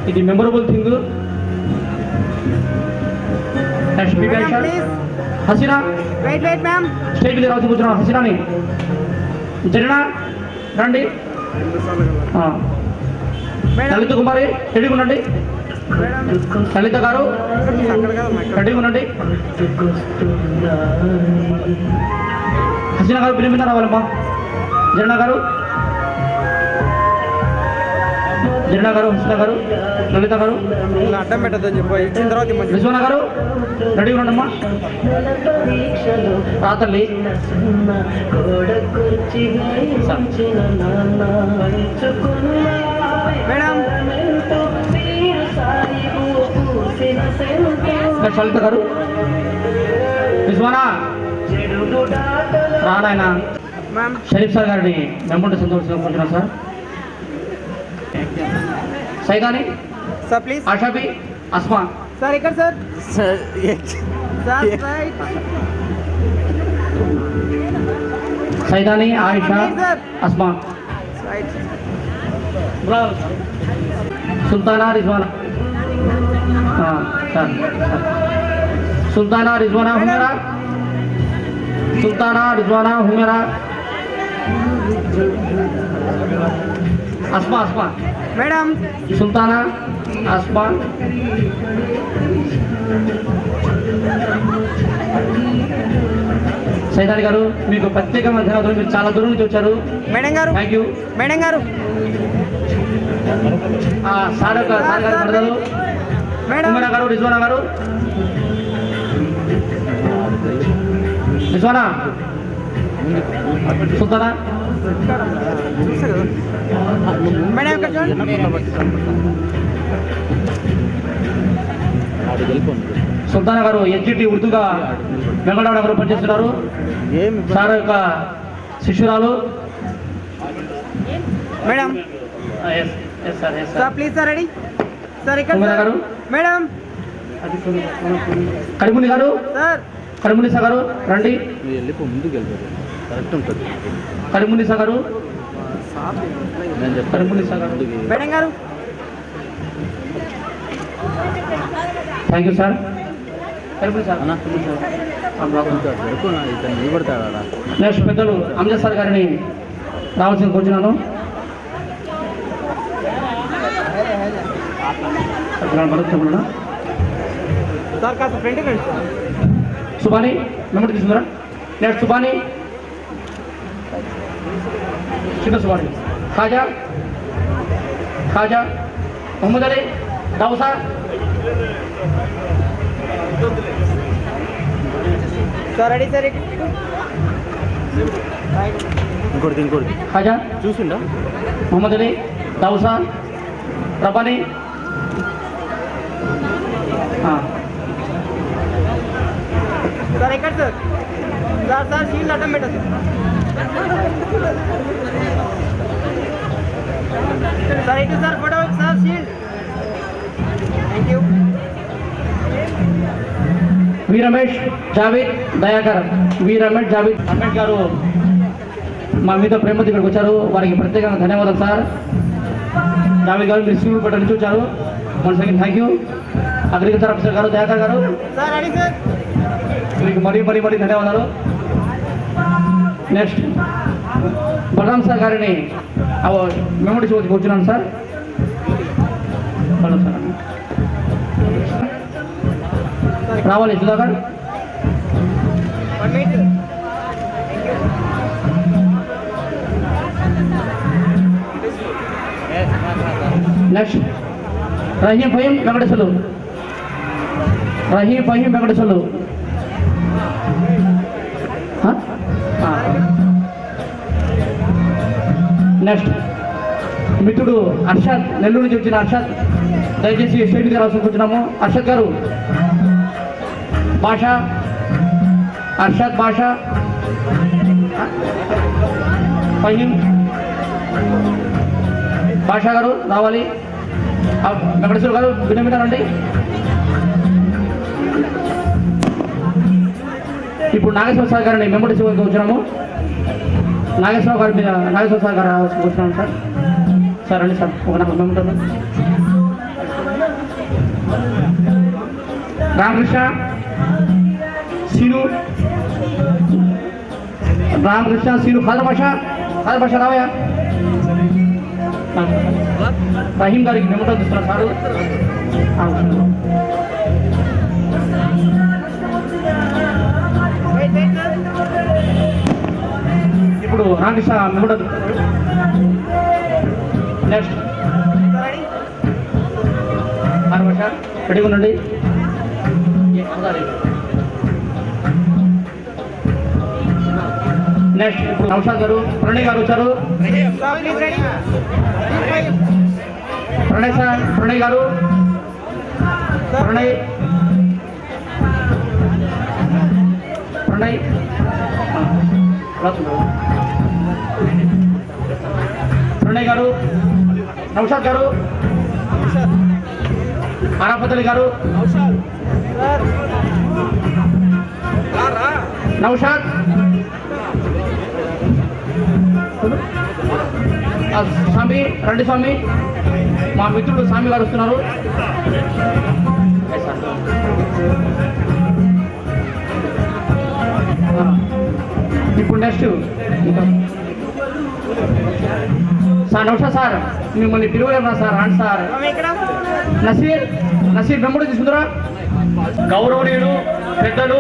ఇది memorable thing. Next Haseena stage మీద రాసి కూర్చున్నాం. హసీనాని జరినా రండి. లలిత కుమారి రెడీగా ఉండండి. లలిత గారు రెడీగా ఉండండి. హసీనా గారు పిలిపిన రావాలమ్మా. జరినా గారు, జరినా గారు, హసీనా గారు, లలిత గారు, అడ్డం పెట్టద్దని చెప్పి ఇచ్చిన తర్వాత రిజ్వానా గారు రెడీగా ఉండమ్మా. రాతల్లి మేడం లలిత గారు, రిజ్వానా రానాయన. మ్యామ్ షరీఫ్ సార్ గారిని మెంబర్ సంతోషంగా కూర్చున్నాం sir. Saidani sir please. Ashabi, Asma sir ఇక్కడ sir. Sir right. Saidani, Ayesha, Asma, right. Sultana, Rizwana sir. Sultana, Rizwana, Humera. Sultana, Rizwana, Humera. Asma, Asma madam Sultana, Asma. Saidani గారు మీకు ప్రత్యేకమైన ధన్యవాదాలు. మీరు చాలా దూరం నుంచి వచ్చారు. మేడం గారు, థ్యాంక్ యూ. మేడం గారు, సార్ గారు మరదలు మేడం హుమేరా గారు, రిజ్వానా గారు. రిజ్వానా, సుల్తానా, మేడం ఇక్కడ చూడండి. సుల్తానా గారు ఎన్జిటి ఉర్దూగా వెంకటరమణ గారు పనిచేస్తున్నారు. సార్ యొక్క శిష్యురాలు. Madam sir please sir ready sir ఇక్కడ హుమేరా గారు, మేడం కరిముని గారు, సార్ కరిమునిసా గారు రండి. వెళ్ళిపో, ముందుకు వెళ్తారు, కరెక్ట్ ఉంటుంది. కరిమునిసా గారు, నేను చెప్తాను. కరిమునిసా గారు. మేడం గారు థ్యాంక్ యూ సార్. కరిమునిసా అన్నా ఇతను నిలబడతాడా? నెక్స్ట్ పెద్దలు అంజద్ సార్ గారిని రావాల్సింది కూర్చున్నాను. సార్ కాస్త ఫ్రంట్ రండి. సుబాని మెంబర్ తీసుకుంటారా? నెక్స్ట్ సుబాని, చిన్న Subani, Khaja, Khaja, Mohammed Ali, Dausa, sir ready sir. ఇంకోటి ఖాజా, చూసిండా? మొహమ్మద్ అలీ, దౌసా, రబానీ. సార్ ఎక్కడ సార్? సార్ సార్ షీల్డ్ అడ్డం పెట్టదు. సార్ ఇటు sir photo sir shield. Thank you. V Ramesh, Javed, Dayakar. V Ramesh, Javed. Ramesh గారు మా మీద ప్రేమతో ఇక్కడికి వచ్చారు. వారికి ప్రత్యేకంగా ధన్యవాదాలు సార్. జావేద్ గారు మీరు స్కూల్ పట్ల నుంచి వచ్చారు. One second thank you. Agriculture officer గారు, దయాకర్ గారు, సార్ రెడీ సార్. మీకు మరీ ధన్యవాదాలు. నెక్స్ట్ బలరాం సార్ గారిని మెమరీ చూసి కూర్చున్నాను సార్. బలరాం సార్ రావాలి. Sudhakar, 1 minute. Next Rahim Faheem Venkateswarlu, Rahim Faheem Venkateswarlu. Next మిత్రుడు అర్షద్, నెల్లూరు నుంచి వచ్చిన అర్షద్. దయచేసి స్టేట్ మీద రాసి కూర్చున్నాము. అర్షద్ గారు, భాష, అర్షద్, భాష, ఫహీం, భాష గారు రావాలి. వెంకటేశ్వర గారు వినమినారండి. ఇప్పుడు నాగేశ్వర సార్ గారిని మెంబర్ శివకి వచ్చినాము. నాగేశ్వర గారి మీద నాగేశ్వర సార్ గారు వచ్చినాము సార్. సార్ రండి సార్, ఒక నాకు మెంబర్ రామకృష్ణ సీను ఖాదర్ భాష రావయ్య. రహీం గారికి మెమోటో చూస్తున్నారు సారు. ఇప్పుడు రామకృష్ణ మెమోటో. నెక్స్ట్ ఖాదర్ భాష రెడీగా ఉండండి. నెక్స్ట్ ఇప్పుడు నౌషాద్ గారు, ప్రణయ్ గారు వచ్చారు. ప్రణయ్ సార్, ప్రణయ్ గారు, ప్రణయ్ ప్రణయ్ గారు, నౌషాద్ గారు, ఆరాపతలి గారు, నౌషాద్, స్వామి రండి స్వామి. మా మిత్రుడు స్వామి గారు వస్తున్నారు. ఇప్పుడు నెక్స్ట్ సార్ నౌషాద్ సార్ మిమ్మల్ని పిలువలేమన్నా సార్? రండి సార్. నసీర్ మెమోరీ తీసుకుంటారా? గౌరవనీయులు పెద్దలు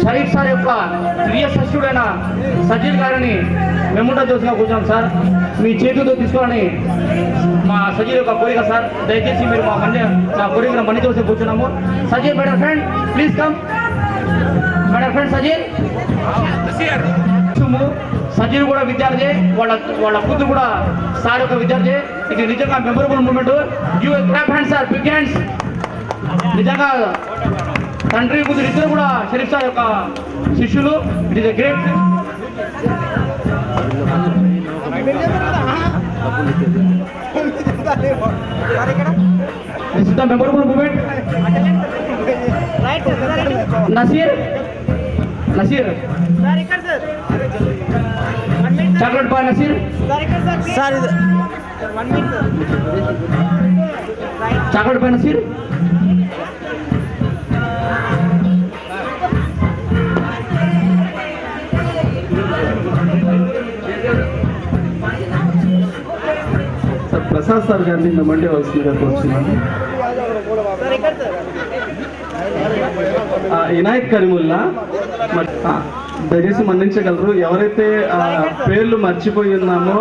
షరీఫ్ సార్ యొక్క ప్రియ శిష్యుడైన సజీర్ గారిని మెమోటో దోసుగా కూర్చోండి సార్. మీ చేతులతో తీసుకోవాలని మా సజీర్ యొక్క కోరిక సార్. దయచేసి మీరు మా కోరిక మనీ దోశ కూర్చున్నాము. Sajeer my friend please come. My friend Sajeer. Sajeer కూడా విద్యార్థి, వాళ్ళ కూతురు కూడా సార్ యొక్క విద్యార్థి. ఇది నిజంగా memorable moment. You clap hands sir, big hands. నిజంగా తండ్రి కూతురు ఇద్దరు కూడా షరీఫ్ సార్ యొక్క శిష్యులు. It is a great. This is the memorable moment. Naseer chocolate boy Naseer sir. Chocolate boy Naseer. Prasad sir గారిని మెమంటే వస్తుందిగా కోరుతున్నాను. ఇనాయత్ కరీముల్లా దయచేసి మన్నించగలరు. ఎవరైతే పేర్లు మర్చిపోయి ఉన్నామో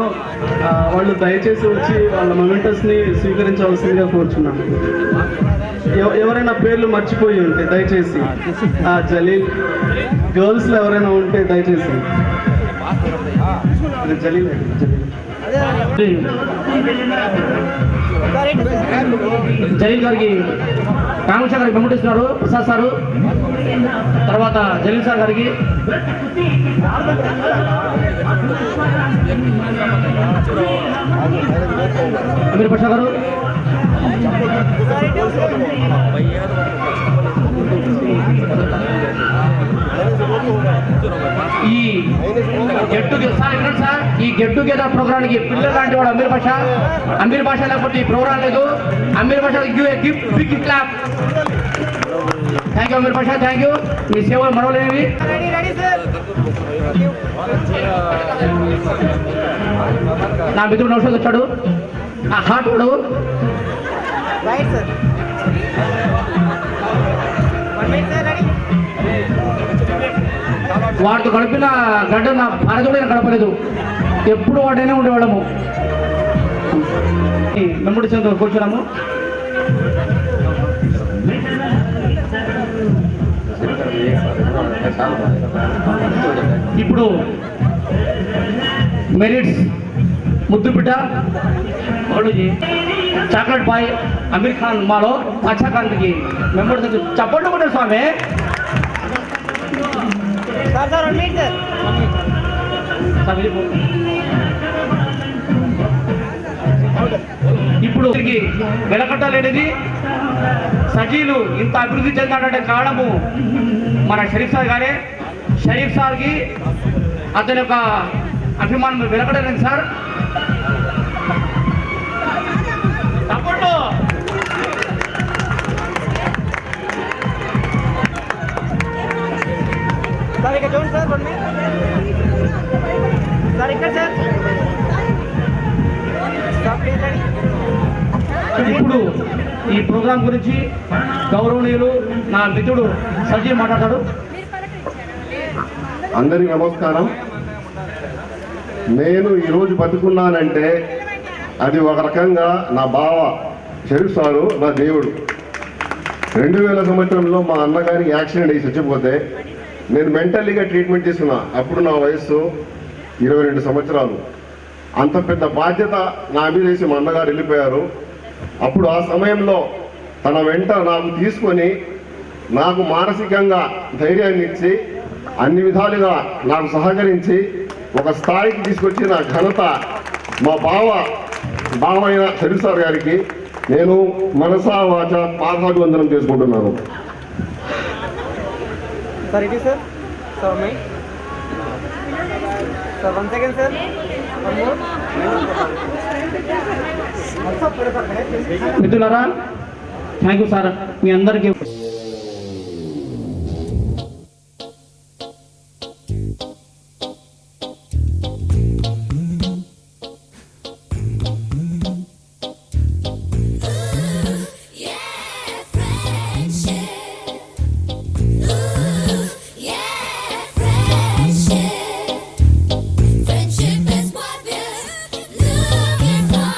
వాళ్ళు దయచేసి వచ్చి వాళ్ళ మొమెంటస్ని స్వీకరించవలసిందిగా కోరుచున్నాను. ఎవరైనా పేర్లు మర్చిపోయి ఉంటే దయచేసి జలీల్, గర్ల్స్లో ఎవరైనా ఉంటే దయచేసి జలీల్ జలీల్ గారికి కామేశ్వర గారికి మెమోటిస్తున్నారు ప్రసాద్ సారు. తర్వాత జలీల్ సార్ గారికి, అమీర్ పాషా గారు, ఈ గెట్ టుగెదర్ ప్రోగ్రామ్కి పిల్లలు లాంటి వాడు అమీర్ పాషా లేకపోతే ఈ ప్రోగ్రామ్ లేదు. Ameer Pasha gift big clap. Thank you Ameer Pasha, thank you. మీ సేవలు మరవలేనివి. నా మిత్రుడు నౌషాద్ వచ్చాడు. ఆ హార్ట్ వాడు వాడితో గడిపిన గడ్డ నా భారతలో గడపలేదు. ఎప్పుడు వాడైనా ఉండేవాళ్ళము. మెమ్మడి చెందుతో కూర్చున్నాము. ఇప్పుడు మెరిట్స్ ముద్దుబిడ్డ చాక్లెట్ బాయ్ అమీర్ ఖాన్ మాలో బాద్షా ఖాన్కి మెమ్మడి చప్పట్లు కొట్టారు స్వామి. ఇప్పుడు వెలకట్టలేనిది సజీలు ఇంత అభివృద్ధి చెందాడంటే కారణము మన షరీఫ్ సార్ గారే. షరీఫ్ సార్కి అతని యొక్క అభిమానం వెలకట్టలేదు సార్. ఇప్పుడు ఈ ప్రోగ్రాం గురించి గౌరవనీయులు నా మిత్రుడు సజీవ్ మాట్లాడతాడు. అందరికీ నమస్కారం. నేను ఈరోజు బతుకున్నానంటే అది ఒక రకంగా నా బావ షరీఫ్ సారు నా దేవుడు. 2000 సంవత్సరంలో మా అన్నగారికి యాక్సిడెంట్ అయ్యి చచ్చిపోతే నేను మెంటల్లీగా ట్రీట్మెంట్ తీసుకున్నా. అప్పుడు నా వయస్సు 22 సంవత్సరాలు. అంత పెద్ద బాధ్యత నా మీద వేసి మా అన్నగారు వెళ్ళిపోయారు. అప్పుడు ఆ సమయంలో తన వెంట నాకు తీసుకొని నాకు మానసికంగా ధైర్యాన్ని ఇచ్చి అన్ని విధాలుగా నాకు సహకరించి ఒక స్థాయికి తీసుకొచ్చి నా ఘనత మా బావ అయిన షరీఫ్ సార్ గారికి నేను మనసా వాచ పాదాభివందనం చేసుకుంటున్నాను. Sir, it is sir. So, me. Sir, 1 second, sir. One more. మిత్రులారా, థ్యాంక్ యూ సార్. మీ అందరికీ Friendship is what we're looking for.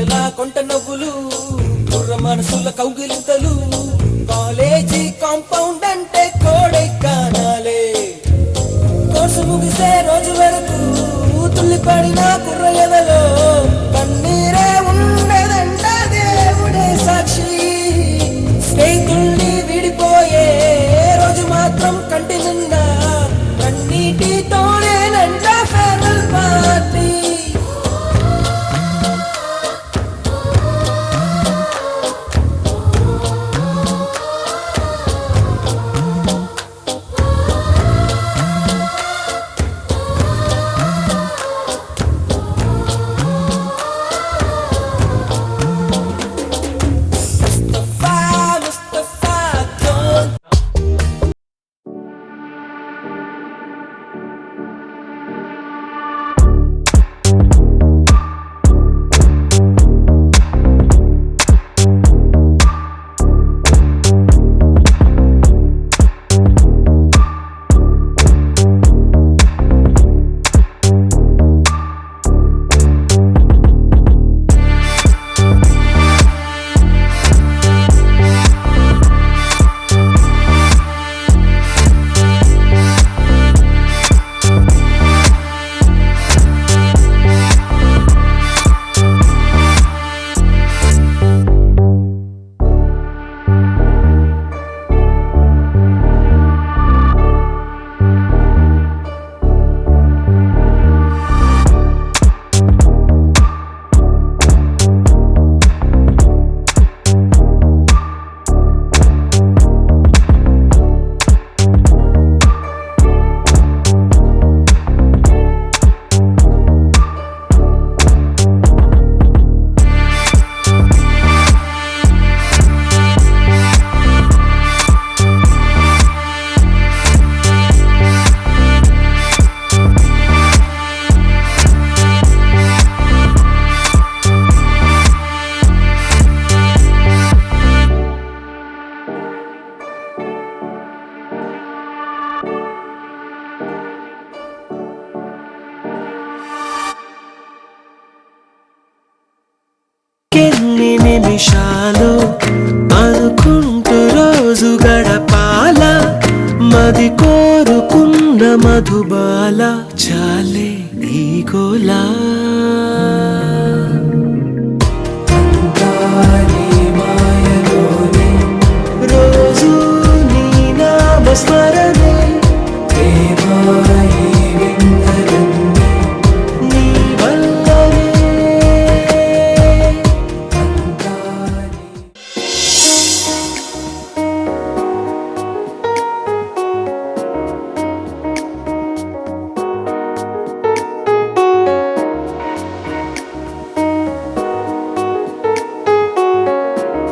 పిల్లల కొంట నవ్వులు కుర్ర మనసుల కౌగిలింతలు కాలేజీ కాంపౌండ్ అంటే కోడెక్కానాలే కోర్సు ముగిసే రోజు వరకు తుల్లిపడిన కుర్ర ఎదలో కన్నీరే ఉండదంట దేవుడే సాక్షి స్నేహితుల్ని విడిపోయే రోజు మాత్రం కంటి నిండా కన్నీటితోనేనంట ఫేర్వెల్ పార్టీ ఎన్ని నిమిషాలు అనుకుంటూ రోజు గడపాల మది కోరుకున్న మధుబాల చాలే ఈ గోలా